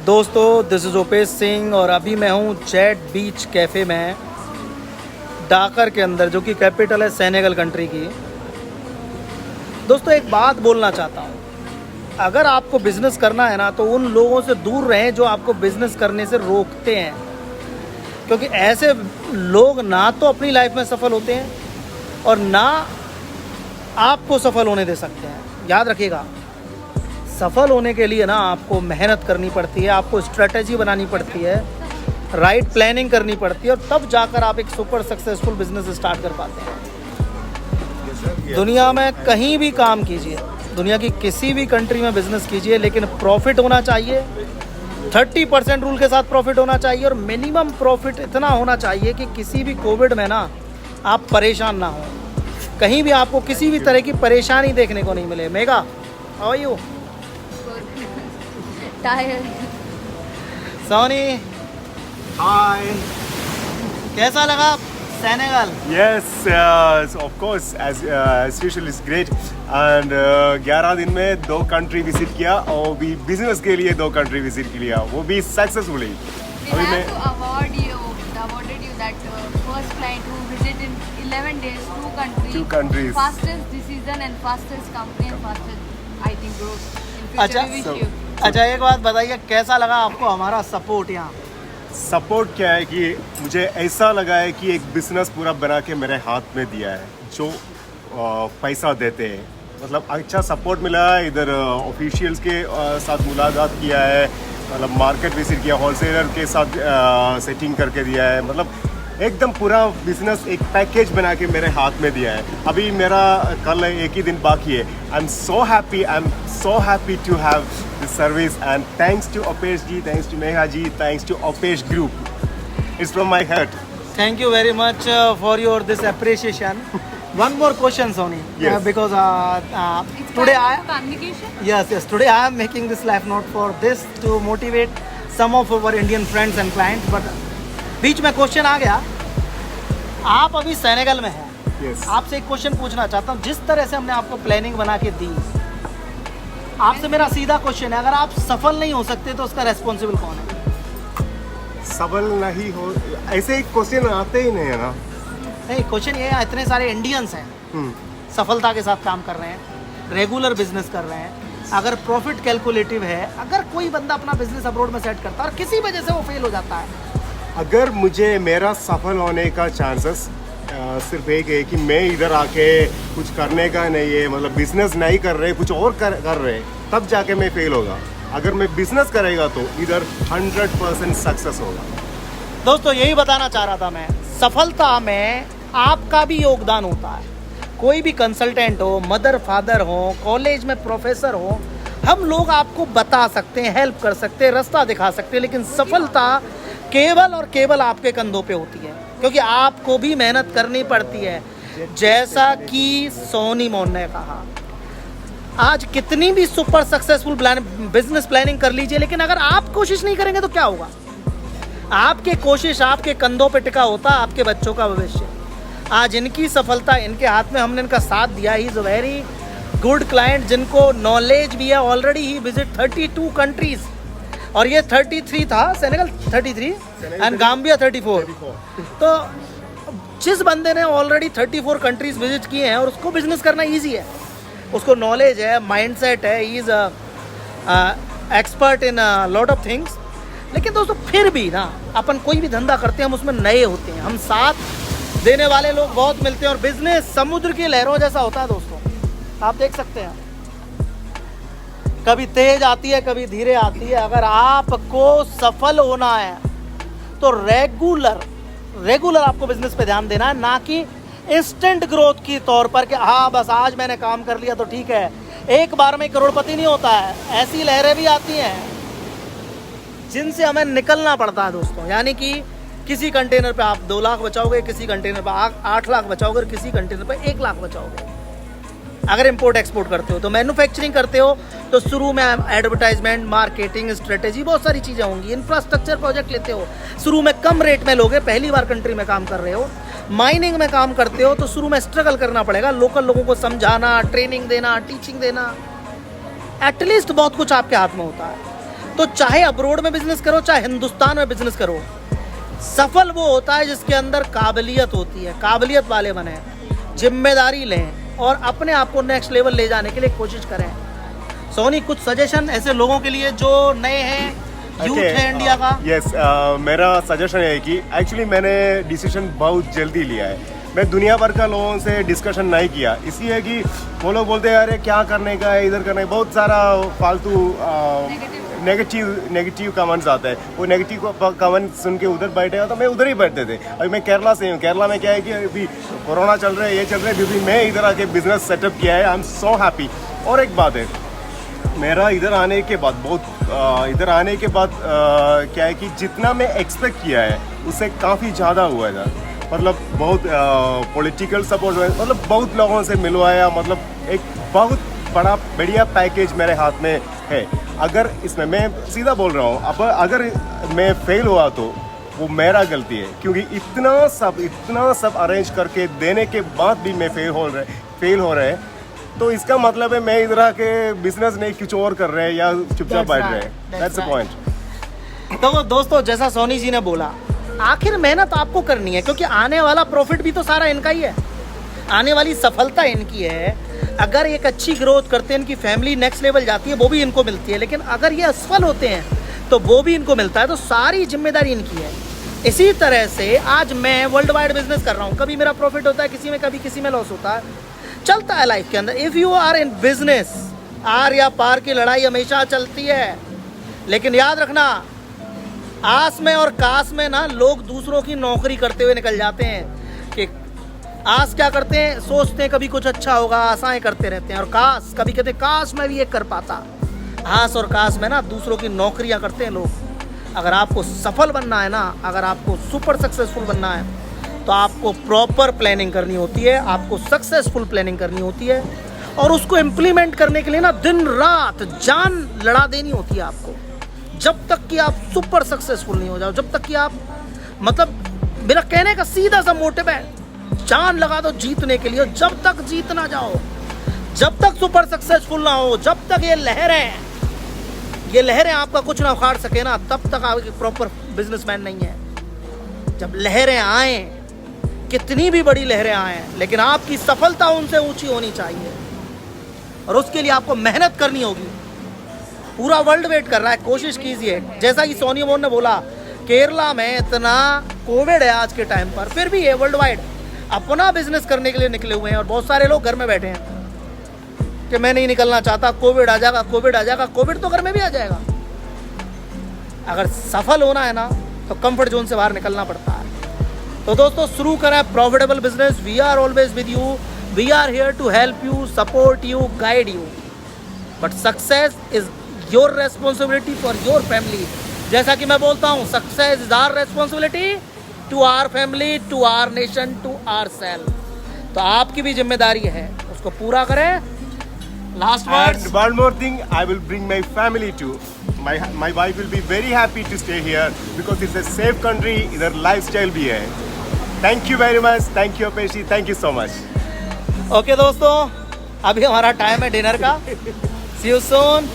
दोस्तों this is ओपेश Singh और अभी मैं हूँ जेट बीच कैफ़े में डाकर के अंदर, जो कि कैपिटल है सेनेगल कंट्री की। दोस्तों एक बात बोलना चाहता हूँ, अगर आपको बिज़नेस करना है ना तो उन लोगों से दूर रहें जो आपको बिज़नेस करने से रोकते हैं, क्योंकि ऐसे लोग ना तो अपनी लाइफ में सफल होते हैं और ना आपको सफल होने दे सकते हैं। याद रखिएगा, सफल होने के लिए ना आपको मेहनत करनी पड़ती है, आपको स्ट्रेटेजी बनानी पड़ती है, राइट प्लानिंग करनी पड़ती है और तब जाकर आप एक सुपर सक्सेसफुल बिजनेस स्टार्ट कर पाते हैं। दुनिया में कहीं भी काम कीजिए, दुनिया की किसी भी कंट्री में बिजनेस कीजिए, लेकिन प्रॉफिट होना चाहिए। 30% रूल के साथ प्रॉफिट होना चाहिए और मिनिमम प्रॉफिट इतना होना चाहिए कि किसी भी कोविड में ना आप परेशान ना हो, कहीं भी आपको किसी भी तरह की परेशानी देखने को नहीं मिले। मेगा, how are you? Tired. Soni, Hi. कैसा लगा Senegal? Yes, of course, as usual is great. And 11 दिन में 2 कंट्री विजिट किया और भी बिजनेस के लिए 2 कंट्री विजिट किया, वो भी successfully. We have to awarded you that first client who visited in 11 days, 2 countries. Fastest decision and fastest company and fastest, I think, growth. In future अच्छा, we wish you. अच्छा एक बात बताइए, कैसा लगा आपको हमारा सपोर्ट यहाँ? सपोर्ट क्या है कि मुझे ऐसा लगा है कि एक बिजनेस पूरा बना के मेरे हाथ में दिया है, जो पैसा देते हैं। मतलब अच्छा सपोर्ट मिला है, इधर ऑफिशियल्स के साथ मुलाकात किया है, मतलब मार्केट विजिट किया, होलसेलर के साथ सेटिंग करके दिया है। मतलब एकदम पूरा बिजनेस एक पैकेज बना के मेरे हाथ में दिया है। अभी मेरा कल एक ही दिन बाकी है। I am so happy to have this service and thanks to Opesh ji, thanks to Megha ji, thanks to Opesh group. It's from my heart. Thank you very much for your this appreciation. One more question, Sony. Yes. Because It's today kind of communication. yes, today I am making this live note for this to motivate some of our Indian friends and clients. But बीच में question आ गया, आप अभी Senegal में हैं। Yes. आपसे एक question पूछना चाहता हूँ। जिस तरह से हमने आपको प्लानिंग बना के दी, आपसे मेरा सीधा क्वेश्चन है, अगर आप सफल नहीं हो सकते तो उसका रेस्पॉन्सिबल कौन है? सबल नहीं हो, ऐसे ही क्वेश्चन आते ही नहीं है ना। नहीं, क्वेश्चन ये है, इतने सारे इंडियंस हैं सफलता के साथ काम कर रहे हैं, रेगुलर बिजनेस कर रहे हैं, अगर प्रॉफिट कैलकुलेटिव है, अगर कोई बंदा अपना बिजनेस अब्रॉड में सेट करता है और किसी वजह से वो फेल हो जाता है, अगर मुझे मेरा सफल होने का चांसेस सिर्फ एक है कि मैं इधर आके कुछ करने का नहीं है, मतलब बिजनेस नहीं कर रहे, कुछ और कर रहे, तब जाके मैं फेल होगा। अगर मैं बिजनेस करेगा तो इधर 100% सक्सेस होगा। दोस्तों यही बताना चाह रहा था मैं। सफलता में आपका भी योगदान होता है। कोई भी कंसल्टेंट हो, मदर फादर हो, कॉलेज में प्रोफेसर हो, हम लोग आपको बता सकते हैं, हेल्प कर सकते हैं, रास्ता दिखा सकते हैं, लेकिन सफलता केवल और केवल आपके कंधों पे होती है, क्योंकि आपको भी मेहनत करनी पड़ती है। जैसा कि सोनी मोहन ने कहा, आज कितनी भी सुपर सक्सेसफुल बिजनेस प्लानिंग कर लीजिए, लेकिन अगर आप कोशिश नहीं करेंगे तो क्या होगा? आपके कोशिश आपके कंधों पे टिका होता है आपके बच्चों का भविष्य। आज इनकी सफलता इनके हाथ में, हमने इनका साथ दिया। He is a very good client, जिनको नॉलेज भी है। ऑलरेडी ही विजिट 32 कंट्रीज और ये 33 था, सेनेगल 33 एंड गाम्बिया 34। तो जिस बंदे ने ऑलरेडी 34 कंट्रीज विजिट किए हैं और उसको बिजनेस करना ईजी है, उसको नॉलेज है, माइंडसेट है, he is expert in lot of things. लेकिन दोस्तों फिर भी ना, अपन कोई भी धंधा करते हैं, हम उसमें नए होते हैं, हम साथ देने वाले लोग बहुत मिलते हैं और बिजनेस समुद्र की लहरों जैसा होता है दोस्तों। आप देख सकते हैं, कभी तेज आती है, कभी धीरे आती है। अगर आपको सफल होना है तो रेगुलर आपको बिजनेस पे ध्यान देना है, ना कि इंस्टेंट ग्रोथ की तौर पर कि हाँ बस आज मैंने काम कर लिया तो ठीक है। एक बार में करोड़पति नहीं होता है, ऐसी लहरें भी आती हैं जिनसे हमें निकलना पड़ता है दोस्तों। यानी कि किसी कंटेनर पे आप 2 लाख बचाओगे, किसी कंटेनर पे 8 लाख बचाओगे और किसी कंटेनर पे 1 लाख बचाओगे। अगर इंपोर्ट एक्सपोर्ट करते हो तो, मैन्युफैक्चरिंग करते हो तो शुरू में एडवर्टाइजमेंट, मार्केटिंग, स्ट्रेटेजी, बहुत सारी चीज़ें होंगी। इंफ्रास्ट्रक्चर प्रोजेक्ट लेते हो, शुरू में कम रेट में लोगे, पहली बार कंट्री में काम कर रहे हो। माइनिंग में काम करते हो तो शुरू में स्ट्रगल करना पड़ेगा, लोकल लोगों को समझाना, ट्रेनिंग देना, टीचिंग देना, एटलीस्ट बहुत कुछ आपके हाथ में होता है। तो चाहे अब्रोड में बिजनेस करो, चाहे हिंदुस्तान में बिजनेस करो, सफल वो होता है जिसके अंदर काबिलियत होती है। काबिलियत वाले बने, जिम्मेदारी लें और अपने आप को नेक्स्ट लेवल ले जाने के लिए कोशिश करें। सोनी, कुछ सजेशन ऐसे लोगों के लिए जो नए हैं, यूथ है इंडिया का? यस, मेरा सजेशन है कि एक्चुअली मैंने डिसीजन बहुत जल्दी लिया है। मैं दुनिया भर का लोगों से डिस्कशन नहीं किया, इसलिए कि वो लोग बोलते हैं अरे क्या करने का है, इधर करने, बहुत सारा फालतू नेगेटिव कमेंट्स आता है। वो नेगेटिव कमेंट्स सुन के उधर बैठे तो मैं उधर ही बैठते थे। अभी मैं केरला से हूँ। केरला में क्या है कि अभी कोरोना चल रहा है, ये चल रहा है, फिर मैं इधर आके बिजनेस सेटअप किया है। I am so happy. और एक बात है, मेरा इधर आने के बाद क्या है कि जितना मैं एक्सपेक्ट किया है उससे काफ़ी ज़्यादा हुआ था। मतलब बहुत पॉलिटिकल सपोर्ट, मतलब बहुत लोगों से मिलवाया, मतलब एक बहुत बड़ा बढ़िया पैकेज मेरे हाथ में है। अगर इसमें मैं सीधा बोल रहा हूँ, अब अगर मैं फेल हुआ तो वो मेरा गलती है, क्योंकि इतना सब अरेंज करके देने के बाद भी मैं फेल हो रहे तो इसका मतलब है मैं इधर आके बिजनेस नहीं कुछ और कर रहे हैं या चुपचाप बैठ रहे हैं। That's the point. तो दोस्तों, जैसा सोनी जी ने बोला, आखिर मेहनत आपको करनी है, क्योंकि आने वाला प्रॉफिट भी तो सारा इनका ही है, आने वाली सफलता इनकी है। अगर एक अच्छी ग्रोथ करते हैं, इनकी फैमिली नेक्स्ट लेवल जाती है, वो भी इनको मिलती है। लेकिन अगर ये असफल होते हैं तो वो भी इनको मिलता है। तो सारी जिम्मेदारी इनकी है। इसी तरह से आज मैं वर्ल्ड वाइड बिजनेस कर रहा हूँ। कभी मेरा प्रॉफिट होता है किसी में, कभी किसी में लॉस होता है, चलता है लाइफ के अंदर। If you are in business, आर या पार की लड़ाई हमेशा चलती है। लेकिन याद रखना, आस में और कास में ना लोग दूसरों की नौकरी करते हुए निकल जाते हैं। कि आस क्या करते हैं, सोचते हैं कभी कुछ अच्छा होगा, आशाएं करते रहते हैं। और कास, कभी कहते हैं काश मैं भी ये कर पाता। आस और कास में ना दूसरों की नौकरियां करते हैं लोग। अगर आपको सफल बनना है ना, अगर आपको सुपर सक्सेसफुल बनना है, तो आपको प्रॉपर प्लानिंग करनी होती है, आपको सक्सेसफुल प्लानिंग करनी होती है। और उसको इम्प्लीमेंट करने के लिए ना दिन रात जान लड़ा देनी होती है आपको। जब तक कि आप सुपर सक्सेसफुल नहीं हो जाओ, जब तक कि आप, मतलब मेरा कहने का सीधा सा मोटिव है, जान लगा दो जीतने के लिए। जब तक जीत ना जाओ, जब तक सुपर सक्सेसफुल ना हो, जब तक ये लहरें आपका कुछ ना उखाड़ सके ना, तब तक आप प्रॉपर बिजनेसमैन नहीं है। जब लहरें आए, कितनी भी बड़ी लहरें आए, लेकिन आपकी सफलता उनसे ऊंची होनी चाहिए। और उसके लिए आपको मेहनत करनी होगी। पूरा वर्ल्ड वेट कर रहा है, कोशिश कीजिए। जैसा कि सोनी मोहन ने बोला, केरला में इतना कोविड है आज के टाइम पर, फिर भी ये वर्ल्ड वाइड अपना बिजनेस करने के लिए निकले हुए हैं। और बहुत सारे लोग घर में बैठे हैं कि मैं नहीं निकलना चाहता, कोविड आ जाएगा, कोविड आ जाएगा। कोविड तो घर में भी आ जाएगा। अगर सफल होना है ना, तो कंफर्ट जोन से बाहर निकलना पड़ता है। तो दोस्तों, शुरू करें profitable business. We are always with you, we are here to help you, support you, guide you. But success is your responsibility for your family. जैसा कि मैं बोलता हूँ, success is our responsibility to our family, to our nation, to our self. तो आपकी भी जिम्मेदारी है, उसको पूरा करें। Last words. And one more thing, I will bring my family too. My wife will be very happy to stay here because it's a safe country. इधर lifestyle भी है। Thank you very much. Thank you अपेशी. Thank you so much. Okay दोस्तों, अभी हमारा time है dinner का। See you soon.